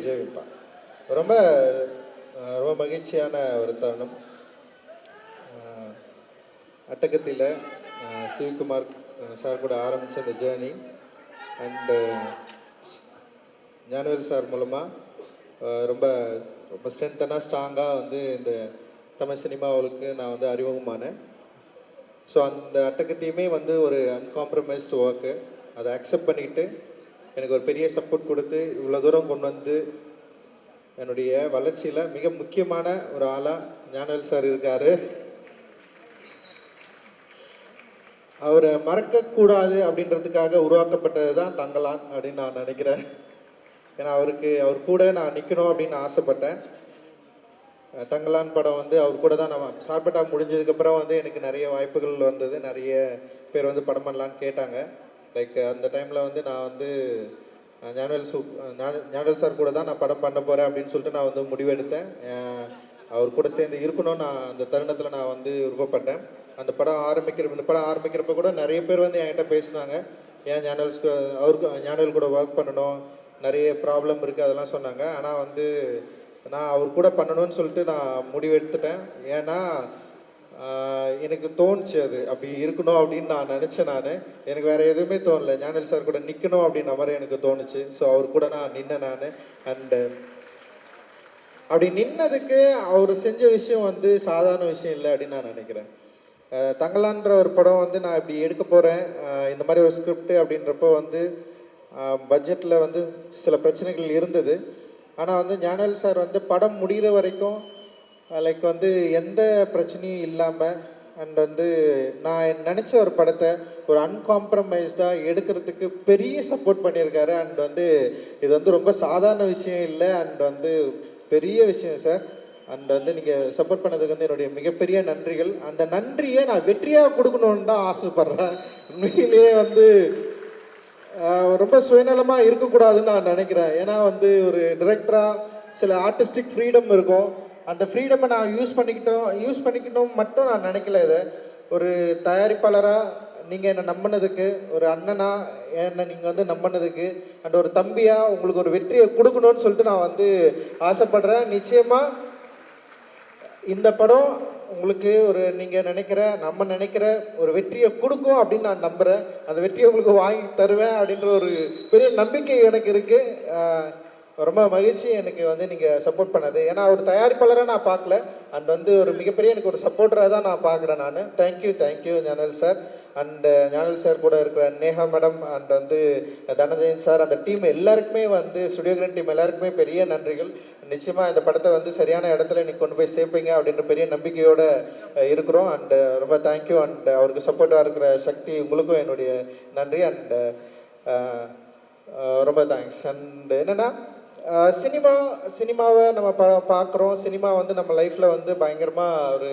ஜெயிப்பா. ரொம்ப ரொம்ப மகிழ்ச்சியான ஒரு தருணம். அட்டகத்தில சிவகுமார் சார் கூட ஆரம்பித்த இந்த ஜேர்னி அண்டு ஞானவேல் சார் மூலமாக ரொம்ப ரொம்ப ஸ்ட்ரென்த்தனாக ஸ்ட்ராங்காக வந்து இந்த தமிழ் சினிமாவுக்கு நான் வந்து அறிமுகமானேன். ஸோ அந்த அட்டகத்தையுமே வந்து ஒரு அன்காம்ப்ரமைஸ்டு ஒர்க்கு, அதை அக்செப்ட் பண்ணிக்கிட்டு எனக்கு ஒரு பெரிய சப்போர்ட் கொடுத்து இவ்வளோ தூரம் கொண்டு வந்து என்னுடைய வளர்ச்சியில் மிக முக்கியமான ஒரு ஆளாக ஞானவேல் சார் இருக்கார். அவரை மறக்கக்கூடாது அப்படின்றதுக்காக உருவாக்கப்பட்டது தான் தங்கலான் அப்படின்னு நான் நினைக்கிறேன். ஏன்னா அவர் கூட நான் நிற்கணும் அப்படின்னு ஆசைப்பட்டேன். தங்கலான் படம் வந்து அவர் கூட தான் நான் சார்பட்டா முடிஞ்சதுக்கப்புறம் வந்து எனக்கு நிறைய வாய்ப்புகள் வந்தது. நிறைய பேர் வந்து படம் பண்ணலான்னு கேட்டாங்க. லைக் அந்த டைமில் வந்து நான் வந்து ஞானவேல் சார் கூட தான் நான் படம் பண்ண போகிறேன் அப்படின்னு சொல்லிட்டு நான் வந்து முடிவெடுத்தேன். அவர் கூட சேர்ந்து இருக்கணும்னு நான் அந்த தருணத்தில் நான் வந்து விருப்பப்பட்டேன். இந்த படம் ஆரம்பிக்கிறப்ப கூட நிறைய பேர் வந்து என்கிட்ட பேசினாங்க, ஏன் ஞானவேல் கூட ஒர்க் பண்ணணும், நிறைய ப்ராப்ளம் இருக்குது அதெல்லாம் சொன்னாங்க. ஆனால் வந்து நான் அவர் கூட பண்ணணும்னு சொல்லிட்டு நான் முடிவெடுத்துட்டேன். ஏன்னா எனக்கு தோணுச்சு அது அப்படி இருக்கணும் அப்படின்னு நான் நினச்சேன். எனக்கு வேறு எதுவுமே தோணலை, ஞானவேல் சார் கூட நிற்கணும் அப்படின்ற மாதிரி எனக்கு தோணுச்சு. ஸோ அவர் கூட நான் நின்னேன். அண்டு அப்படி நின்னதுக்கு அவர் செஞ்ச விஷயம் வந்து சாதாரண விஷயம் இல்லை அப்படின்னு நான் நினைக்கிறேன். தங்கலான்ற ஒரு படம் வந்து நான் இப்படி எடுக்க போகிறேன், இந்த மாதிரி ஒரு ஸ்கிரிப்ட் அப்படின்றப்போ வந்து பட்ஜெட்டில் வந்து சில பிரச்சனைகள் இருந்தது. ஆனால் வந்து ஞானவேல் சார் வந்து படம் முடிகிற வரைக்கும் லைக் வந்து எந்த பிரச்சனையும் இல்லாமல் அண்ட் வந்து நான் நினச்ச ஒரு படத்தை ஒரு அன்காம்ப்ரமைஸ்டாக எடுக்கிறதுக்கு பெரிய சப்போர்ட் பண்ணியிருக்காரு. அண்ட் வந்து இது வந்து ரொம்ப சாதாரண விஷயம் இல்லை, அண்ட் வந்து பெரிய விஷயம் சார். அண்ட் வந்து நீங்கள் சப்போர்ட் பண்ணதுக்கு வந்து என்னுடைய மிகப்பெரிய நன்றிகள். அந்த நன்றியை நான் வெற்றியாக கொடுக்கணுன்னு தான் ஆசைப்பட்றேன். உண்மையிலேயே வந்து ரொம்ப சுயநலமாக இருக்கக்கூடாதுன்னு நான் நினைக்கிறேன். ஏன்னா வந்து ஒரு டிரெக்டராக சில ஆர்டிஸ்டிக் ஃப்ரீடம் இருக்கும். அந்த ஃப்ரீடமை நான் யூஸ் பண்ணிக்கணும் மட்டும் நான் நினைக்கல. இதை ஒரு தயாரிப்பாளராக நீங்கள் என்னை நம்பினதுக்கு, ஒரு அண்ணனா என்னை நீங்கள் வந்து நம்பினதுக்கு, அண்ட் ஒரு தம்பியாக உங்களுக்கு ஒரு வெற்றியை கொடுக்கணும்னு சொல்லிட்டு நான் வந்து ஆசைப்படுறேன். நிச்சயமாக இந்த படம் உங்களுக்கு ஒரு நீங்கள் நம்ம நினைக்கிற ஒரு வெற்றியை கொடுக்கும் அப்படின்னு நான் நம்புகிறேன். அந்த வெற்றியை உங்களுக்கு வாங்கி தருவேன் அப்படின்ற ஒரு பெரிய நம்பிக்கை எனக்கு இருக்குது. ரொம்ப மகிழ்ச்சி எனக்கு வந்து நீங்கள் சப்போர்ட் பண்ணது. ஏன்னா ஒரு தயாரிப்பாளராக நான் பார்க்கல, அண்ட் வந்து ஒரு மிகப்பெரிய எனக்கு ஒரு சப்போர்ட்டராக தான் நான் பார்க்குறேன். Thank you Gnanavel sir. And Gnanavel sir கூட இருக்கிற நேஹா மேடம் அண்ட் வந்து தனதேன் சார், அந்த டீம் எல்லாருக்குமே வந்து ஸ்டுடியோ கிரீன் டீம் எல்லாருக்குமே பெரிய நன்றிகள். நிச்சயமாக இந்த படத்தை வந்து சரியான இடத்துல நீ கொண்டு போய் சேர்ப்பீங்க அப்படின்ற பெரிய நம்பிக்கையோடு இருக்கிறோம். அண்டு ரொம்ப தேங்க்யூ. அண்ட் அவருக்கு சப்போர்ட்டாக இருக்கிற சக்தி உங்களுக்கும் என்னுடைய நன்றி. அண்டு ரொம்ப தேங்க்ஸ். அண்ட் என்னென்னா சினிமாவை நம்ம பார்க்குறோம். சினிமா வந்து நம்ம லைஃப்பில் வந்து பயங்கரமாக ஒரு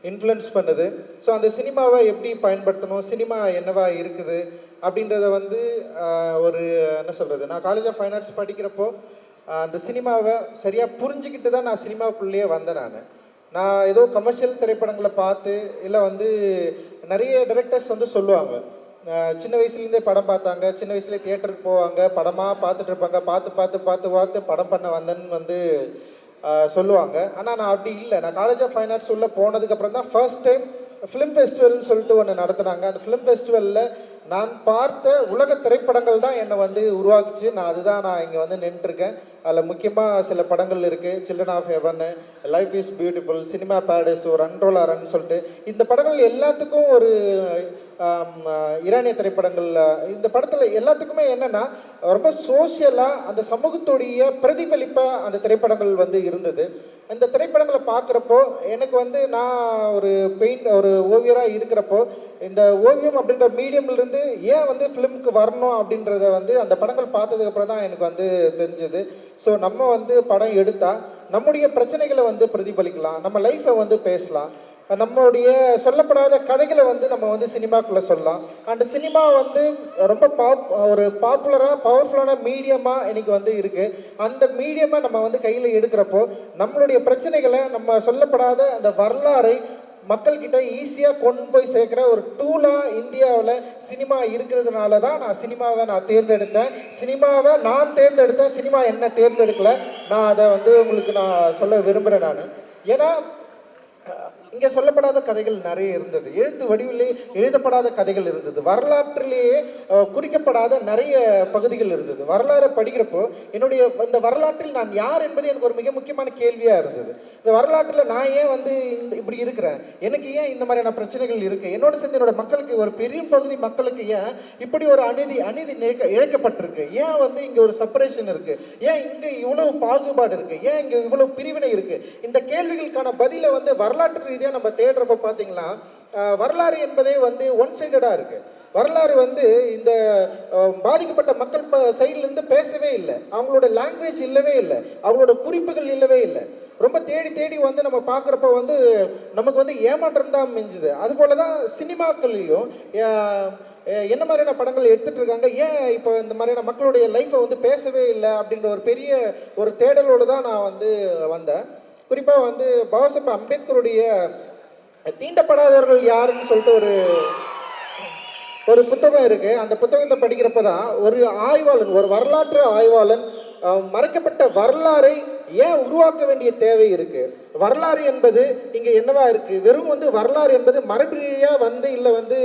இன்ஃப்ளூயன்ஸ் பண்ணுது. ஸோ அந்த சினிமாவை எப்படி பயன்படுத்தணும், சினிமா என்னவா இருக்குது அப்படின்றத வந்து ஒரு என்ன சொல்கிறது, நான் காலேஜ் ஆஃப் ஃபைன் ஆர்ட்ஸ் படிக்கிறப்போ அந்த சினிமாவை சரியாக புரிஞ்சுக்கிட்டு தான் நான் சினிமாவுக்குள்ளேயே வந்தேன். நான் ஏதோ கமர்ஷியல் திரைப்படங்களை பார்த்து இல்லை வந்து நிறைய டைரக்டர்ஸ் வந்து சொல்லுவாங்க, சின்ன வயசுலேருந்தே படம் பார்த்தாங்க, சின்ன வயசுலேயே தியேட்டருக்கு போவாங்க, படமாக பார்த்துட்டு இருப்பாங்க, பார்த்து படம் பண்ண வந்தேன்னு வந்து சொல்லுவாங்க. ஆனால் நான் அப்படி இல்லை. நான் காலேஜ் ஆஃப் ஃபைன் ஆர்ட்ஸ் உள்ளே போனதுக்கப்புறம் தான் ஃபர்ஸ்ட் டைம் ஃபிலிம் ஃபெஸ்டிவல்னு சொல்லிட்டு ஒன்று நடத்துனாங்க. அந்த ஃபிலிம் ஃபெஸ்டிவலில் நான் பார்த்த உலக திரைப்படங்கள் தான் என்னை வந்து உருவாக்குச்சு. நான் இங்கே வந்து நின்றுருக்கேன். அதில் முக்கியமாக சில படங்கள் இருக்குது, children of heaven, life is beautiful, cinema paradise, ஒரு ரன்ரோலா ரன் சொல்லிட்டு இந்த படங்கள் எல்லாத்துக்கும் ஒரு ஈரானிய திரைப்படங்கள். இந்த படத்தில் எல்லாத்துக்குமே என்னென்னா ரொம்ப சோஷியலாக அந்த சமூகத்துடைய பிரதிபலிப்பாக அந்த திரைப்படங்கள் வந்து இருந்தது. இந்த திரைப்படங்களை பார்க்குறப்போ எனக்கு வந்து நான் ஒரு ஓவியராக இருக்கிறப்போ இந்த ஓவியம் அப்படின்ற மீடியம்லேருந்து ஏன் வந்து ஃபிலிமுக்கு வரணும் அப்படின்றத வந்து அந்த படங்கள் பார்த்ததுக்கப்புறம் தான் எனக்கு வந்து தெரிஞ்சது. ஸோ நம்ம வந்து படம் எடுத்தால் நம்முடைய பிரச்சனைகளை வந்து பிரதிபலிக்கலாம், நம்ம லைஃப்பை வந்து பேசலாம், நம்மளுடைய சொல்லப்படாத கதைகளை வந்து நம்ம வந்து சினிமாக்குள்ளே சொல்லலாம். அண்ட் சினிமா வந்து ரொம்ப ஒரு பாப்புலராக பவர்ஃபுல்லான மீடியமாக இன்னைக்கு வந்து இருக்குது. அந்த மீடியமாக நம்ம வந்து கையில் எடுக்கிறப்போ நம்மளுடைய பிரச்சனைகளை, நம்ம சொல்லப்படாத அந்த வரலாறை மக்கள்கிட்ட ஈஸியாக கொண்டு போய் சேர்க்குற ஒரு டூலாக இந்தியாவில் சினிமா இருக்கிறதுனால தான் நான் சினிமாவை நான் தேர்ந்தெடுத்தேன். சினிமாவை நான் தேர்ந்தெடுத்தேன், சினிமா என்ன தேர்ந்தெடுக்கல. நான் அதை வந்து உங்களுக்கு நான் சொல்ல விரும்புகிறேன். நான் ஏன்னா இங்கே சொல்லப்படாத கதைகள் நிறைய இருந்தது, எழுத்து வடிவிலே எழுதப்படாத கதைகள் இருந்தது, வரலாற்றிலேயே குறிக்கப்படாத நிறைய பகுதிகள் இருந்தது. வரலாறை படிக்கிறப்போ என்னுடைய இந்த வரலாற்றில் நான் யார் என்பது எனக்கு ஒரு மிக முக்கியமான கேள்வியாக இருந்தது. இந்த வரலாற்றில் நான் ஏன் வந்து இப்படி இருக்கிறேன், எனக்கு ஏன் இந்த மாதிரியான பிரச்சனைகள் இருக்குது, என்னோட சேர்ந்து என்னோட மக்களுக்கு ஒரு பெரிய பகுதி மக்களுக்கு ஏன் இப்படி ஒரு அநீதி இழைக்கப்பட்டிருக்கு, ஏன் வந்து இங்கே ஒரு செப்பரேஷன் இருக்குது, ஏன் இங்கே இவ்வளவு பாகுபாடு இருக்குது, ஏன் இங்கே இவ்வளவு பிரிவினை இருக்குது, இந்த கேள்விகளுக்கான பதிலை வந்து வரலாற்று ரீதியாக நம்ம தேடுறப்ப பார்த்தீங்கன்னா வரலாறு என்பதே வந்து ஒன் சைடடாக இருக்குது. வரலாறு வந்து இந்த பாதிக்கப்பட்ட மக்கள் சைட்லேருந்து பேசவே இல்லை, அவங்களோட லாங்குவேஜ் இல்லவே இல்லை, அவங்களோட குறிப்புகள் இல்லவே இல்லை. ரொம்ப தேடி தேடி வந்து நம்ம பார்க்குறப்ப வந்து நமக்கு வந்து ஏமாற்றம் தான் மிஞ்சுது. அதுபோல தான் சினிமாக்கள்லையும் என்ன மாதிரியான படங்கள் எடுத்துகிட்டு இருக்காங்க, ஏன் இப்போ இந்த மாதிரியான மக்களுடைய லைஃப்பை வந்து பேசவே இல்லை அப்படின்ற ஒரு பெரிய ஒரு தேடலோடு தான் நான் வந்து வந்தேன். குறிப்பாக வந்து பாபாசாஹேப் அம்பேத்கருடைய தீண்டப்படாதவர்கள் யாருன்னு சொல்லிட்டு ஒரு புத்தகம் இருக்கு. அந்த புத்தகத்தை படிக்கிறப்ப தான் ஒரு ஆய்வாளன், ஒரு வரலாற்று ஆய்வாளன் மறைக்கப்பட்ட வரலாறை ஏன் உருவாக்க வேண்டிய தேவை இருக்கு, வரலாறு என்பது இங்க என்னவா இருக்கு, வெறும் வந்து வரலாறு என்பது மரபுரியா வந்து இல்லை வந்து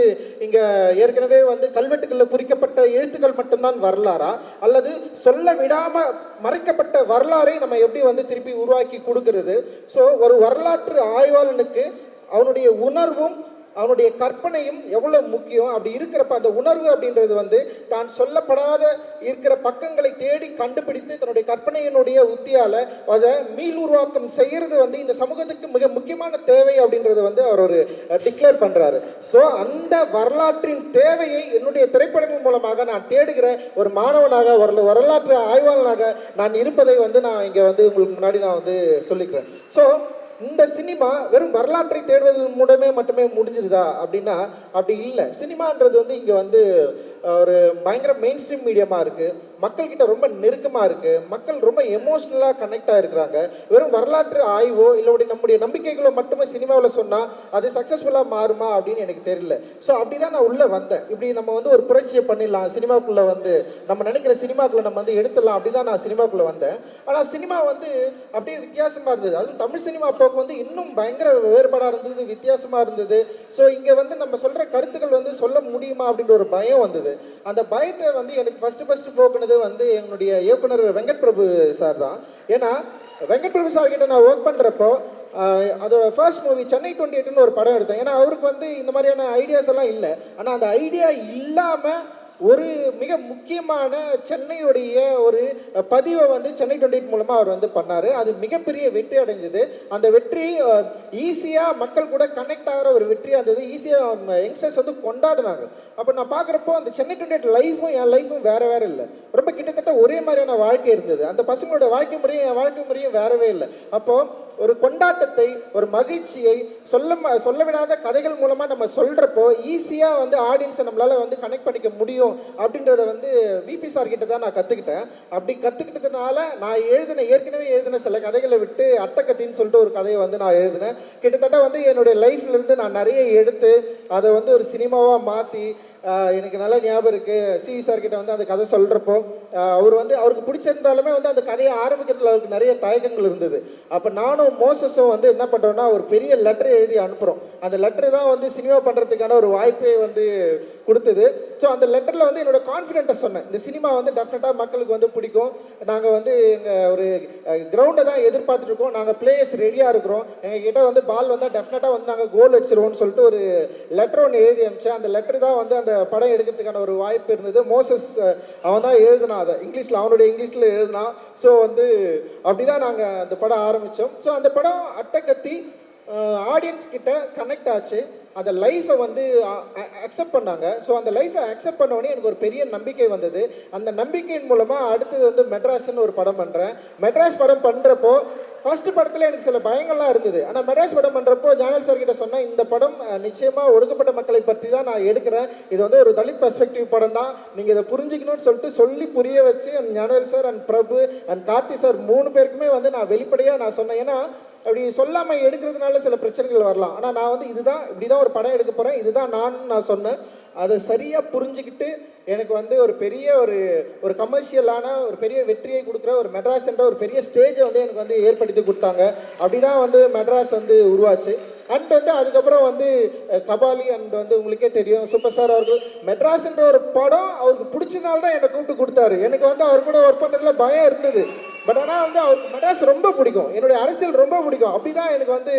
இங்க ஏற்கனவே வந்து கல்வெட்டுகள்ல குறிக்கப்பட்ட எழுத்துக்கள் மட்டும்தான் வரலாறா, அல்லது சொல்ல விடாம மறைக்கப்பட்ட வரலாறை நம்ம எப்படி வந்து திருப்பி உருவாக்கி கொடுக்கிறது. ஸோ ஒரு வரலாற்று ஆய்வாளனுக்கு அவனுடைய உணர்வும் அவனுடைய கற்பனையும் எவ்வளோ முக்கியம். அப்படி இருக்கிறப்ப அந்த உணர்வு அப்படின்றது வந்து தான் சொல்லப்படாத இருக்கிற பக்கங்களை தேடி கண்டுபிடித்து தன்னுடைய கற்பனையினுடைய உத்தியால் அதை மீள் உருவாக்கம் செய்கிறது வந்து இந்த சமூகத்துக்கு மிக முக்கியமான தேவை அப்படின்றது வந்து அவர் ஒரு டிக்ளேர் பண்ணுறாரு. ஸோ அந்த வரலாற்றின் தேவையை என்னுடைய திரைப்படங்கள் மூலமாக நான் தேடுகிற ஒரு மாணவனாக, ஒரு வரலாற்று ஆய்வாளனாக நான் இருப்பதை வந்து நான் இங்கே வந்து உங்களுக்கு முன்னாடி நான் வந்து சொல்லிக்கிறேன். ஸோ இந்த சினிமா வெறும் வரலாற்றை தேடுவதன் மூலமே மட்டுமே முடிஞ்சிருதா அப்படின்னா அப்படி இல்லை. சினிமான்றது வந்து இங்கே வந்து ஒரு பயங்கர மெயின் ஸ்ட்ரீம் மீடியமாக இருக்குது, மக்கள்கிட்ட ரொம்ப நெருக்கமாக இருக்குது, மக்கள் ரொம்ப எமோஷ்னலாக கனெக்ட் ஆகிருக்கிறாங்க. வெறும் வரலாற்று ஆய்வோ இல்லை நம்முடைய நம்பிக்கைகளோ மட்டுமே சினிமாவில் சொன்னால் அது சக்ஸஸ்ஃபுல்லாக மாறுமா அப்படின்னு எனக்கு தெரியல. ஸோ அப்படி தான் நான் உள்ளே வந்தேன். இப்படி நம்ம வந்து ஒரு புரட்சியை பண்ணிடலாம், சினிமாக்குள்ளே வந்து நம்ம நினைக்கிற சினிமாக்குள்ளே நம்ம வந்து எடுத்துடலாம், அப்படி தான் நான் சினிமாக்குள்ளே வந்தேன். ஆனால் சினிமா வந்து அப்படியே வித்தியாசமாக இருந்தது. அதுவும் தமிழ் சினிமா அப்போக்கு வந்து இன்னும் பயங்கர வேறுபாடாக இருந்தது, வித்தியாசமாக இருந்தது. ஸோ இங்கே வந்து நம்ம சொல்கிற கருத்துக்கள் வந்து சொல்ல முடியுமா அப்படின்ற ஒரு பயம் வந்தது. அந்த பயத்தை வந்து எனக்கு ஃபர்ஸ்ட் போக்குனது வந்து என்னுடைய இயக்குனர் வெங்கட் பிரபு சார் தான். ஏன்னா வெங்கட் பிரபு சார் கிட்ட நான் ஒர்க் பண்ணுறப்போ அதோட ஃபர்ஸ்ட் மூவி சென்னை 28ன்னு ஒரு படம் எடுத்தேன். ஏன்னா அவருக்கு வந்து இந்த மாதிரியான ஐடியாஸ் எல்லாம் இல்லை. ஆனால் அந்த ஐடியா இல்லாமல் ஒரு மிக முக்கியமான சென்னையுடைய ஒரு பதிவை வந்து சென்னை 28 மூலமாக அவர் வந்து பண்ணார். அது மிகப்பெரிய வெற்றி அடைஞ்சது. அந்த வெற்றி ஈஸியாக மக்கள் கூட கனெக்ட் ஆகிற ஒரு வெற்றியாக இருந்தது. ஈஸியாக யங்ஸ்டர்ஸ் வந்து கொண்டாடினாங்க. அப்போ நான் பார்க்குறப்போ அந்த சென்னை 28 லைஃபும் என் லைஃபும் வேறு இல்லை, ரொம்ப கிட்டத்தட்ட ஒரே மாதிரியான வாழ்க்கை இருந்தது. அந்த பசங்களோட வாழ்க்கை முறையும் என் வாழ்க்கை முறையும் வேறவே இல்லை. அப்போது ஒரு கொண்டாட்டத்தை, ஒரு மகிழ்ச்சியை சொல்ல விடாத கதைகள் மூலமாக நம்ம சொல்கிறப்போ ஈஸியாக வந்து ஆடியன்ஸை நம்மளால் வந்து கனெக்ட் பண்ணிக்க முடியும் அப்படின்றத வந்து விபி சார் கிட்ட தான் நான் கற்றுக்கிட்டேன். அப்படி கற்றுக்கிட்டதுனால நான் ஏற்கனவே எழுதின சில கதைகளை விட்டு அட்டக்கத்தின்னு சொல்லிட்டு ஒரு கதையை வந்து நான் எழுதினேன். கிட்டத்தட்ட வந்து என்னுடைய லைஃப்லேருந்து நான் நிறைய எடுத்து அதை வந்து ஒரு சினிமாவாக மாற்றி எனக்கு நல்லா ஞாபகம் இருக்குது. சிவி சார் கிட்ட வந்து அந்த கதை சொல்கிறப்போ அவர் வந்து அவருக்கு பிடிச்சிருந்தாலுமே வந்து அந்த கதையை ஆரம்பிக்கிறதுல அவருக்கு நிறைய தயக்கங்கள் இருந்தது. அப்போ நானும் மோசஸும் வந்து என்ன பண்ணுறோன்னா ஒரு பெரிய லெட்டர் எழுதி அனுப்புகிறோம். அந்த லெட்டர் தான் வந்து சினிமா பண்ணுறதுக்கான ஒரு வாய்ப்பை வந்து கொடுத்தது. ஸோ அந்த லெட்டரில் வந்து என்னோட கான்ஃபிடென்ட்டை சொன்னேன், இந்த சினிமா வந்து டெஃபினட்டாக மக்களுக்கு வந்து பிடிக்கும், நாங்கள் வந்து எங்கள் ஒரு கிரவுண்டை தான் எதிர்பார்த்துருக்கோம், நாங்கள் பிளேயர்ஸ் ரெடியாக இருக்கிறோம், எங்ககிட்ட வந்து பால் வந்தால் டெஃபினட்டாக வந்து நாங்கள் கோல் அடிச்சிருவோம்னு சொல்லிட்டு ஒரு லெட்டர் ஒன்று எழுதி அனுப்பிச்சேன். அந்த லெட்டர் தான் வந்து அந்த படம் எடுக்கிறதுக்கான ஒரு வாய்ப்பு இருந்தது. மோசஸ் அவன் தான் எழுதினான், அதை இங்கிலீஷில் அவனுடைய இங்கிலீஷில் எழுதினான். ஸோ வந்து அப்படிதான் நாங்கள் அந்த படம் ஆரம்பித்தோம். ஸோ அந்த படம் அட்டக்கத்தி ஆடியன்ஸ் கிட்ட கனெக்ட் ஆச்சு, அந்த லைஃப்பை வந்து அக்செப்ட் பண்ணாங்க. ஸோ அந்த லைஃப்பை அக்செப்ட் பண்ணோடனே எனக்கு ஒரு பெரிய நம்பிக்கை வந்தது. அந்த நம்பிக்கையின் மூலமாக அடுத்தது வந்து மெட்ராஸ்ன்னு ஒரு படம் பண்ணுறேன். மெட்ராஸ் படம் பண்ணுறப்போ ஃபர்ஸ்ட் படத்தில் எனக்கு சில பயங்கள்லாம் இருந்தது. ஆனால் மெட்ராஸ் படம் பண்ணுறப்போ ஞானல் சார் கிட்ட சொன்னேன், இந்த படம் நிச்சயமாக ஒடுக்கப்பட்ட மக்களை பற்றி தான் நான் எடுக்கிறேன், இது வந்து ஒரு தலித் பெர்ஸ்பெக்டிவ் படம் தான், நீங்கள் இதை புரிஞ்சிக்கணும்னு சொல்லிட்டு சொல்லி புரிய வச்சு ஞானல் sir and Prabhu and Karthi sir 3 பேருக்குமே வந்து நான் வெளிப்படையாக நான் சொன்னேன். ஏன்னா அப்படி சொல்லாமல் எடுக்கிறதுனால சில பிரச்சனைகள் வரலாம். ஆனால் நான் வந்து இதுதான் இப்படி தான் ஒரு படம் எடுக்க போகிறேன், இதுதான் நான் சொன்னேன். அதை சரியாக புரிஞ்சுக்கிட்டு எனக்கு வந்து ஒரு பெரிய ஒரு கமர்ஷியலான ஒரு பெரிய வெற்றியை கொடுக்குற ஒரு மெட்ராஸ் என்ற ஒரு பெரிய ஸ்டேஜை வந்து எனக்கு வந்து ஏற்படுத்தி கொடுத்தாங்க. அப்படி தான் வந்து மெட்ராஸ் வந்து உருவாச்சு. அண்ட் வந்து அதுக்கப்புறம் வந்து கபாலி அண்ட் வந்து உங்களுக்கே தெரியும் சூப்பர் ஸ்டார் அவர்கள் மெட்ராஸ் என்ற ஒரு படம் அவருக்கு பிடிச்சதுனால தான் என்னை கூப்பிட்டு கொடுத்தாரு. எனக்கு வந்து அவர் கூட ஒர்க் பண்ணுறதுல பயம் இருந்தது. பட் ஆனால் வந்து அவருக்கு மெட்ராஸ் ரொம்ப பிடிக்கும், என்னுடைய அரசியல் ரொம்ப பிடிக்கும். அப்படி தான் எனக்கு வந்து